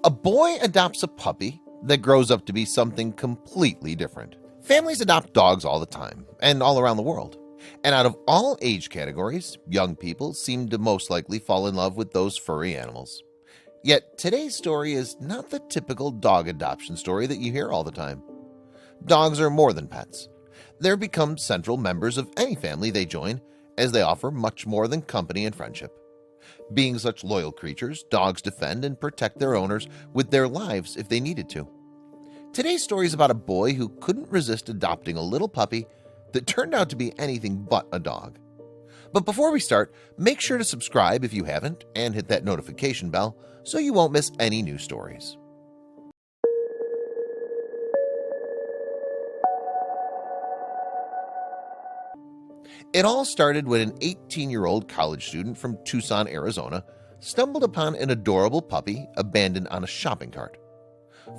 A boy adopts a puppy that grows up to be something completely different. Families adopt dogs all the time and all around the world. And out of all age categories, young people seem to most likely fall in love with those furry animals. Yet today's story is not the typical dog adoption story that you hear all the time. Dogs are more than pets. They're become central members of any family they join, as they offer much more than company and friendship. Being such loyal creatures, dogs defend and protect their owners with their lives if they needed to. Today's story is about a boy who couldn't resist adopting a little puppy that turned out to be anything but a dog. But before we start, make sure to subscribe if you haven't and hit that notification bell so you won't miss any new stories. It all started when an 18-year-old college student from Tucson, Arizona, stumbled upon an adorable puppy abandoned on a shopping cart.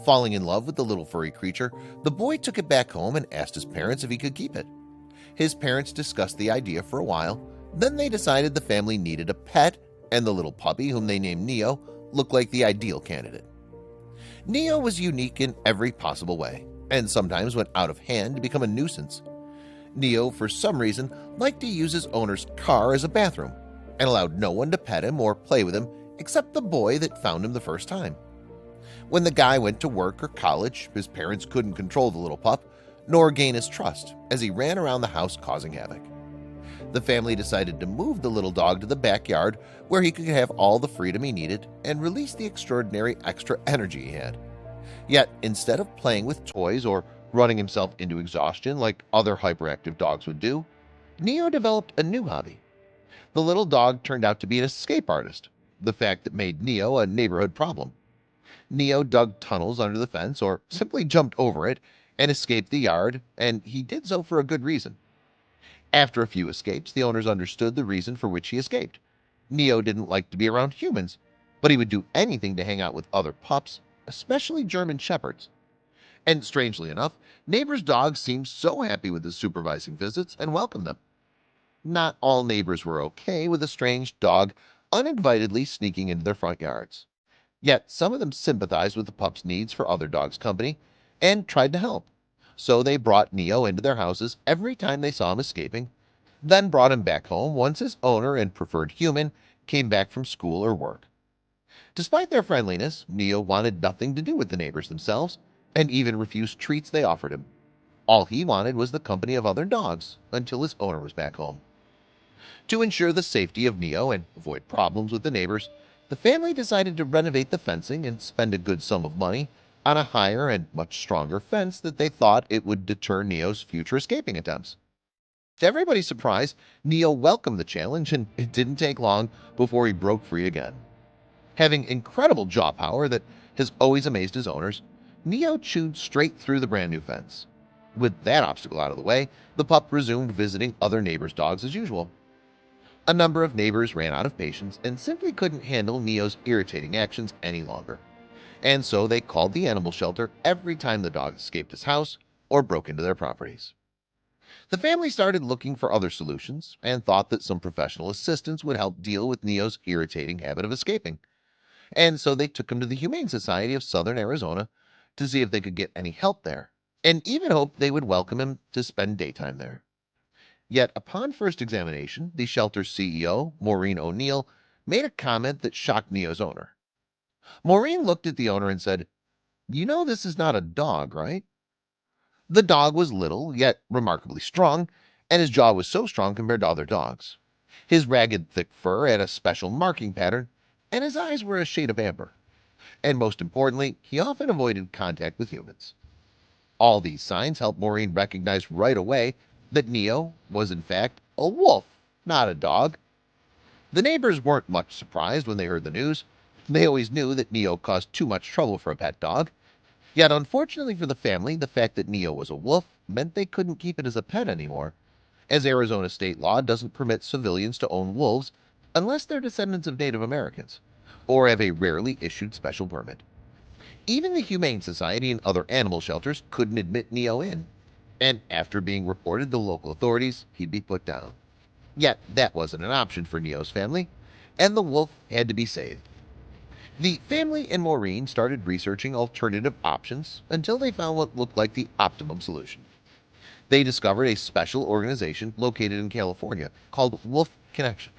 Falling in love with the little furry creature, the boy took it back home and asked his parents if he could keep it. His parents discussed the idea for a while, then they decided the family needed a pet, and the little puppy, whom they named Neo, looked like the ideal candidate. Neo was unique in every possible way, and sometimes went out of hand to become a nuisance. Neo, for some reason, liked to use his owner's car as a bathroom and allowed no one to pet him or play with him except the boy that found him the first time. When the guy went to work or college, his parents couldn't control the little pup nor gain his trust as he ran around the house causing havoc. The family decided to move the little dog to the backyard where he could have all the freedom he needed and release the extraordinary extra energy he had. Yet, instead of playing with toys or running himself into exhaustion like other hyperactive dogs would do, Neo developed a new hobby. The little dog turned out to be an escape artist, the fact that made Neo a neighborhood problem. Neo dug tunnels under the fence or simply jumped over it and escaped the yard, and he did so for a good reason. After a few escapes, the owners understood the reason for which he escaped. Neo didn't like to be around humans, but he would do anything to hang out with other pups, especially German shepherds. And strangely enough, neighbors' dogs seemed so happy with his supervising visits and welcomed them. Not all neighbors were okay with a strange dog uninvitedly sneaking into their front yards. Yet some of them sympathized with the pup's needs for other dogs' company and tried to help. So they brought Neo into their houses every time they saw him escaping, then brought him back home once his owner and preferred human came back from school or work. Despite their friendliness, Neo wanted nothing to do with the neighbors themselves and even refused treats they offered him. All he wanted was the company of other dogs until his owner was back home. To ensure the safety of Neo and avoid problems with the neighbors, the family decided to renovate the fencing and spend a good sum of money on a higher and much stronger fence that they thought it would deter Neo's future escaping attempts. To everybody's surprise, Neo welcomed the challenge, and it didn't take long before he broke free again. Having incredible jaw power that has always amazed his owners, Neo chewed straight through the brand new fence. With that obstacle out of the way, the pup resumed visiting other neighbors' dogs as usual. A number of neighbors ran out of patience and simply couldn't handle Neo's irritating actions any longer, and so they called the animal shelter every time the dog escaped his house or broke into their properties. The family started looking for other solutions and thought that some professional assistance would help deal with Neo's irritating habit of escaping, and so they took him to the Humane Society of Southern Arizona to see if they could get any help there, and even hoped they would welcome him to spend daytime there. Yet upon first examination, the shelter's CEO, Maureen O'Neill, made a comment that shocked Neo's owner. Maureen looked at the owner and said, "You know this is not a dog, right?" The dog was little, yet remarkably strong, and his jaw was so strong compared to other dogs. His ragged, thick fur had a special marking pattern, and his eyes were a shade of amber. And most importantly, he often avoided contact with humans. All these signs helped Maureen recognize right away that Neo was in fact a wolf, not a dog. The neighbors weren't much surprised when they heard the news. They always knew that Neo caused too much trouble for a pet dog. Yet unfortunately for the family, the fact that Neo was a wolf meant they couldn't keep it as a pet anymore, as Arizona state law doesn't permit civilians to own wolves unless they're descendants of Native Americans or have a rarely issued special permit. Even the Humane Society and other animal shelters couldn't admit Neo in, and after being reported to local authorities, he'd be put down. Yet that wasn't an option for Neo's family, and the wolf had to be saved. The family and Maureen started researching alternative options until they found what looked like the optimum solution. They discovered a special organization located in California called Wolf Connection.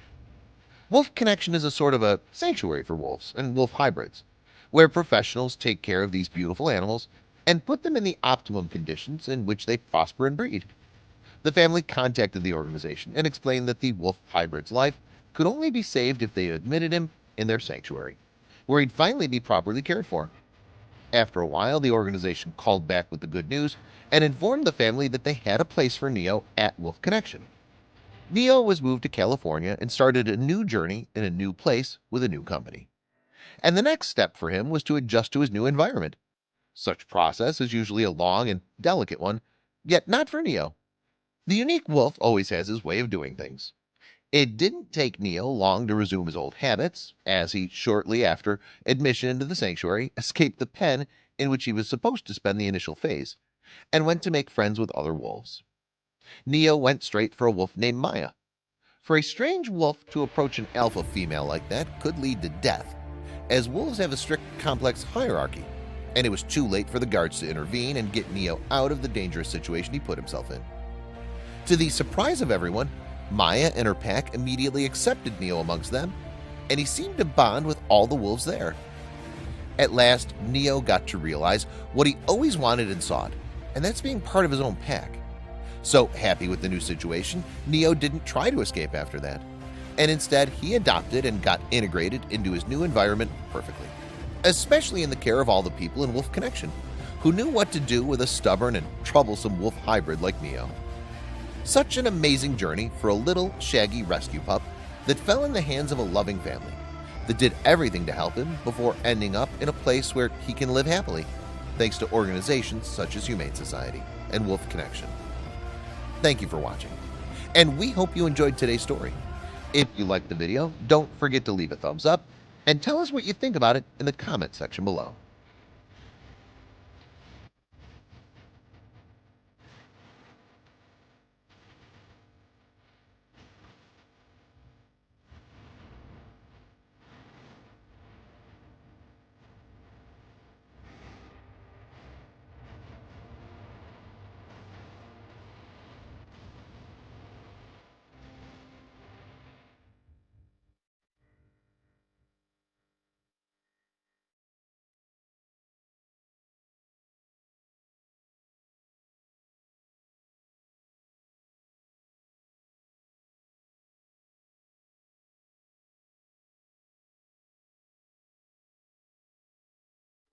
Wolf Connection is a sort of a sanctuary for wolves and wolf hybrids, where professionals take care of these beautiful animals and put them in the optimum conditions in which they prosper and breed. The family contacted the organization and explained that the wolf hybrid's life could only be saved if they admitted him in their sanctuary, where he'd finally be properly cared for. After a while, the organization called back with the good news and informed the family that they had a place for Neo at Wolf Connection. Neo was moved to California and started a new journey in a new place with a new company. And the next step for him was to adjust to his new environment. Such process is usually a long and delicate one, yet not for Neo. The unique wolf always has his way of doing things. It didn't take Neo long to resume his old habits, as he shortly after admission into the sanctuary escaped the pen in which he was supposed to spend the initial phase, and went to make friends with other wolves. Neo went straight for a wolf named Maya. For a strange wolf to approach an alpha female like that could lead to death, as wolves have a strict, complex hierarchy, and it was too late for the guards to intervene and get Neo out of the dangerous situation he put himself in. To the surprise of everyone, Maya and her pack immediately accepted Neo amongst them, and he seemed to bond with all the wolves there. At last, Neo got to realize what he always wanted and sought, and that's being part of his own pack. So, happy with the new situation, Neo didn't try to escape after that, and instead he adopted and got integrated into his new environment perfectly, especially in the care of all the people in Wolf Connection, who knew what to do with a stubborn and troublesome wolf hybrid like Neo. Such an amazing journey for a little, shaggy rescue pup that fell in the hands of a loving family that did everything to help him before ending up in a place where he can live happily, thanks to organizations such as Humane Society and Wolf Connection. Thank you for watching, and we hope you enjoyed today's story. If you liked the video, don't forget to leave a thumbs up and tell us what you think about it in the comment section below.